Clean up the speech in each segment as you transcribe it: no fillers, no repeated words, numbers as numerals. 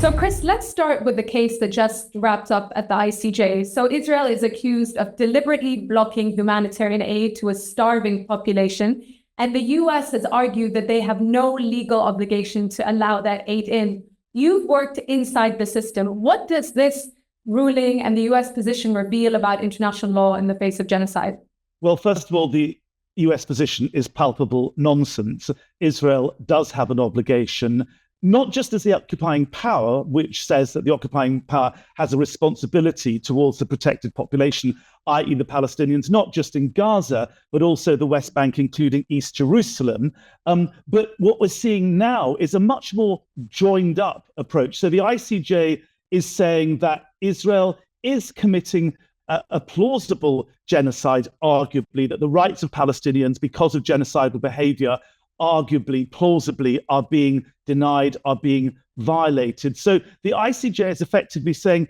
So, Chris, let's start with the case that just wrapped up at the ICJ. So, Israel is accused of deliberately blocking humanitarian aid to a starving population. And the US has argued that they have no legal obligation to allow that aid in. You've worked inside the system. What does this ruling and the US position reveal about international law in the face of genocide? Well, first of all, the US position is palpable nonsense. Israel does have an obligation, not just as the occupying power, which says that the occupying power has a responsibility towards the protected population, i.e. the Palestinians, not just in Gaza, but also the West Bank, including East Jerusalem. But what we're seeing now is a much more joined up approach. So the ICJ is saying that Israel is committing a plausible genocide, arguably, that the rights of Palestinians, because of genocidal behavior, arguably, plausibly, are being denied, are being violated. So the ICJ is effectively saying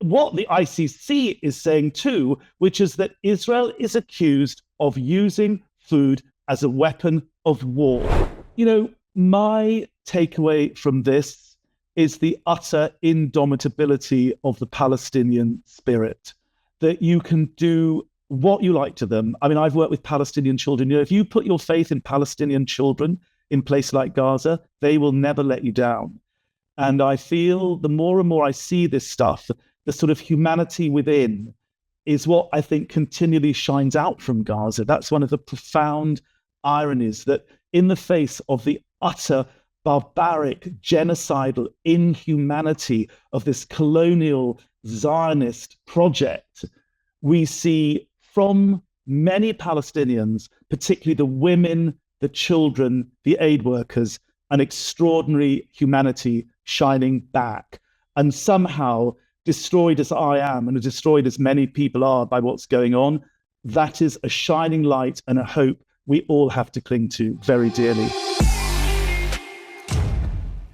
what the ICC is saying too, which is that Israel is accused of using food as a weapon of war. You know, my takeaway from this is the utter indomitability of the Palestinian spirit, that you can do what you like to them. I mean, I've worked with Palestinian children. You know, if you put your faith in Palestinian children in places like Gaza, they will never let you down. And I feel the more and more I see this stuff, the sort of humanity within is what I think continually shines out from Gaza. That's one of the profound ironies, that in the face of the utter barbaric, genocidal inhumanity of this colonial Zionist project, we see from many Palestinians, particularly the women, the children, the aid workers, an extraordinary humanity shining back. And somehow, destroyed as I am, and destroyed as many people are by what's going on, that is a shining light and a hope we all have to cling to very dearly.